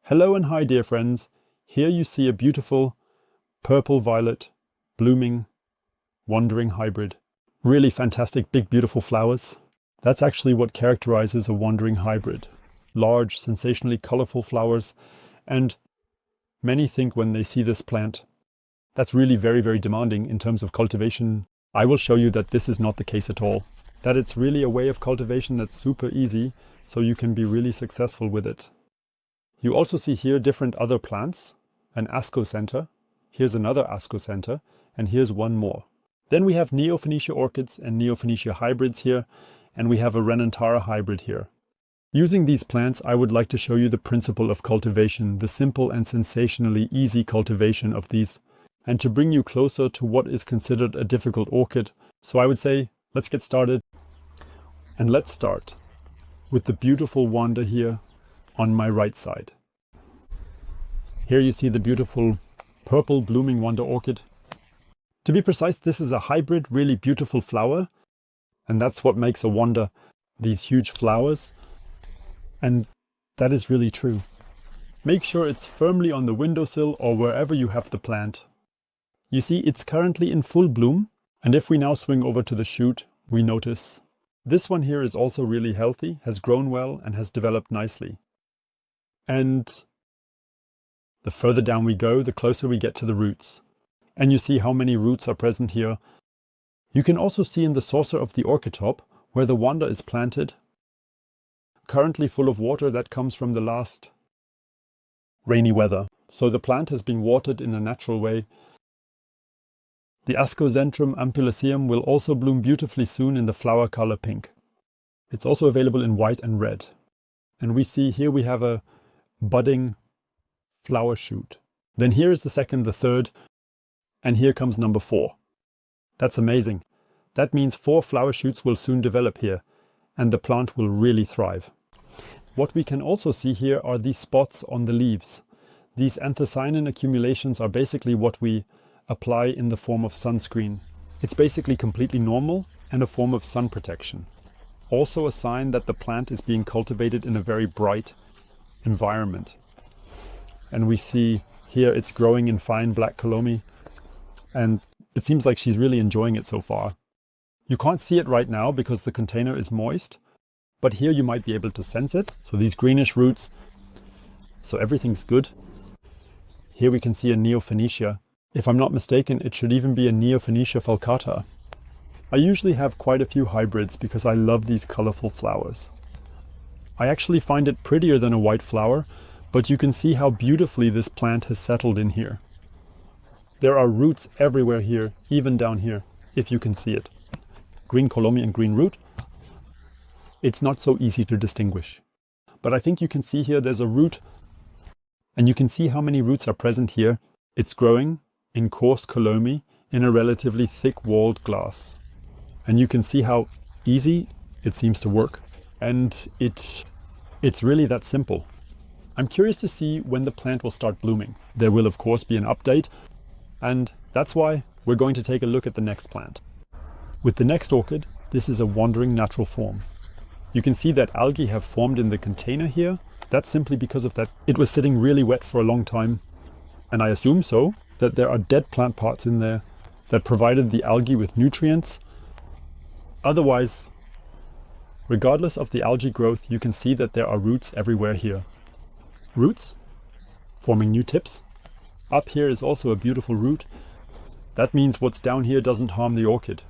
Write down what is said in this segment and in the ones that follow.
Hello and hi dear friends, here you see a beautiful purple-violet blooming wandering hybrid. Really fantastic big beautiful flowers. That's actually what characterizes a wandering hybrid. Large, sensationally colorful flowers, and many think when they see this plant, that's really very demanding in terms of cultivation. I will show you that this is not the case at all. That it's really a way of cultivation that's super easy, so you can be really successful with it. You also see here different other plants, an Ascocentrum, here's another Ascocentrum, and here's one more. Then we have Neostylis orchids and Neostylis hybrids here, and we have a Renantara hybrid here. Using these plants, I would like to show you the principle of cultivation, the simple and sensationally easy cultivation of these, and to bring you closer to what is considered a difficult orchid. So I would say, let's get started. And let's start with the beautiful Vanda here on my right side. Here you see the beautiful purple blooming Vanda orchid. To be precise, this is a hybrid, really beautiful flower, and that's what makes a Vanda, these huge flowers, and that is really true. Make sure it's firmly on the windowsill or wherever you have the plant. You see, it's currently in full bloom, and if we now swing over to the shoot, we notice this one here is also really healthy, has grown well, and has developed nicely. And the further down we go, the closer we get to the roots. And you see how many roots are present here. You can also see in the saucer of the orchitop, where the Vanda is planted, currently full of water that comes from the last rainy weather. So the plant has been watered in a natural way. The Ascocentrum ampullaceum will also bloom beautifully soon in the flower color pink. It's also available in white and red. And we see here we have a budding flower shoot. Then here is the second, the third, and here comes number 4. That's amazing. That means 4 flower shoots will soon develop here, and the plant will really thrive. What we can also see here are these spots on the leaves. These anthocyanin accumulations are basically what we apply in the form of sunscreen. It's basically completely normal and a form of sun protection. Also a sign that the plant is being cultivated in a very bright environment. And we see here it's growing in fine black Colomi, and it seems like she's really enjoying it so far. You can't see it right now because the container is moist, but here you might be able to sense it. So these greenish roots, so everything's good. Here we can see a Neostylis. If I'm not mistaken, it should even be a Neostylis falcata. I usually have quite a few hybrids because I love these colorful flowers. I actually find it prettier than a white flower, but you can see how beautifully this plant has settled in here. There are roots everywhere here, even down here, if you can see it. Green Colomi and green root. It's not so easy to distinguish. But I think you can see here there's a root, and you can see how many roots are present here. It's growing in coarse Colomi in a relatively thick walled glass. And you can see how easy it seems to work. And it's really that simple. I'm curious to see when the plant will start blooming. There will of course be an update, and that's why we're going to take a look at the next plant. With the next orchid, this is a wandering natural form. You can see that algae have formed in the container here. That's simply because of that it was sitting really wet for a long time. And I assume so, that there are dead plant parts in there that provided the algae with nutrients. Otherwise, regardless of the algae growth, you can see that there are roots everywhere here. Roots forming new tips. Up here is also a beautiful root. That means what's down here doesn't harm the orchid.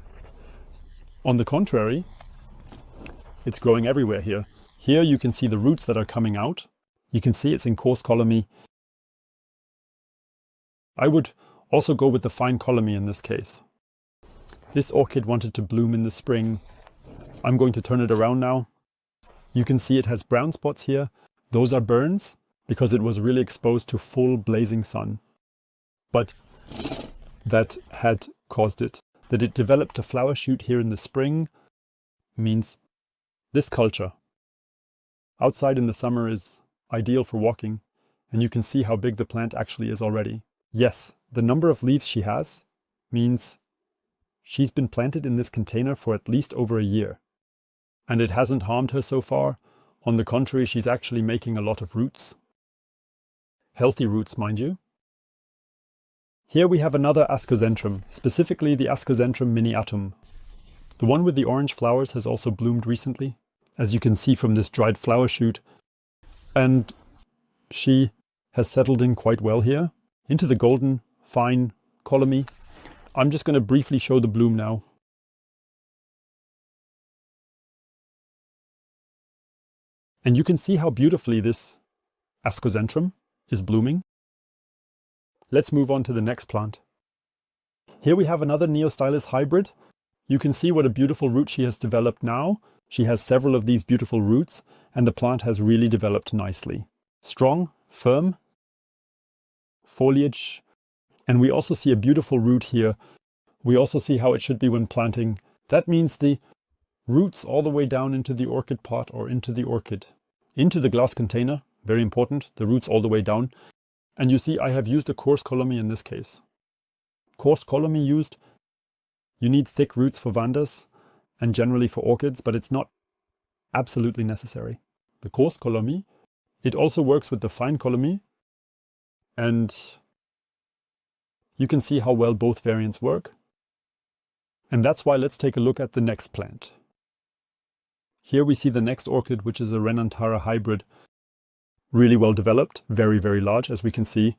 On the contrary, it's growing everywhere here. Here you can see the roots that are coming out. You can see it's in coarse Colomi. I would also go with the fine Colomi in this case. This orchid wanted to bloom in the spring. I'm going to turn it around now. You can see it has brown spots here. Those are burns because it was really exposed to full blazing sun. But that had caused it. That it developed a flower shoot here in the spring means this culture outside in the summer is ideal for walking, and you can see how big the plant actually is already. Yes, the number of leaves she has means she's been planted in this container for at least over a year. And it hasn't harmed her so far. On the contrary, she's actually making a lot of roots. Healthy roots, mind you. Here we have another Ascocentrum, specifically the Ascocentrum miniatum. The one with the orange flowers has also bloomed recently, as you can see from this dried flower shoot. And she has settled in quite well here, into the golden, fine Colomi. I'm just going to briefly show the bloom now. And you can see how beautifully this Ascocentrum is blooming. Let's move on to the next plant. Here we have another Neostylis hybrid. You can see what a beautiful root she has developed now. She has several of these beautiful roots, and the plant has really developed nicely. Strong, firm foliage, and we also see a beautiful root here. We also see how it should be when planting. That means the roots all the way down into the orchid pot or into the orchid. Into the glass container, very important, the roots all the way down. And you see I have used a coarse Colomi in this case. Coarse Colomi used. You need thick roots for Vandas and generally for orchids, but it's not absolutely necessary. The coarse Colomi, it also works with the fine Colomi, and you can see how well both variants work. And that's why let's take a look at the next plant. Here we see the next orchid, which is a Renantara hybrid. Really well developed, very, very large, as we can see.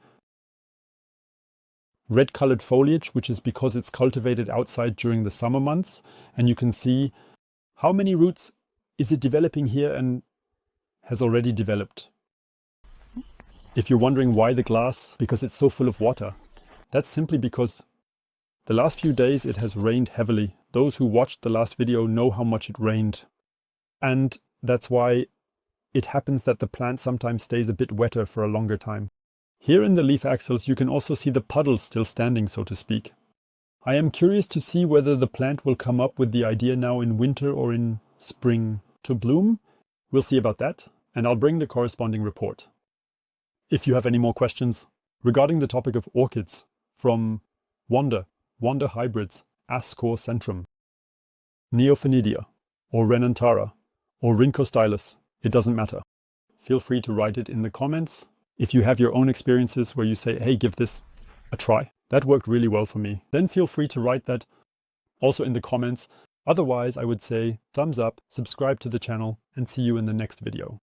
Red colored foliage, which is because it's cultivated outside during the summer months. And you can see how many roots is it developing here and has already developed. If you're wondering why the glass, because it's so full of water, that's simply because the last few days it has rained heavily. Those who watched the last video know how much it rained. And that's why it happens that the plant sometimes stays a bit wetter for a longer time. Here in the leaf axils you can also see the puddles still standing, so to speak. I am curious to see whether the plant will come up with the idea now in winter or in spring to bloom. We'll see about that, and I'll bring the corresponding report. If you have any more questions regarding the topic of orchids from Vanda hybrids, Ascocentrum, Neostylis, or Renantara, or Neostylis, it doesn't matter. Feel free to write it in the comments. If you have your own experiences where you say, hey, give this a try. That worked really well for me. Then feel free to write that also in the comments. Otherwise, I would say thumbs up, subscribe to the channel, and see you in the next video.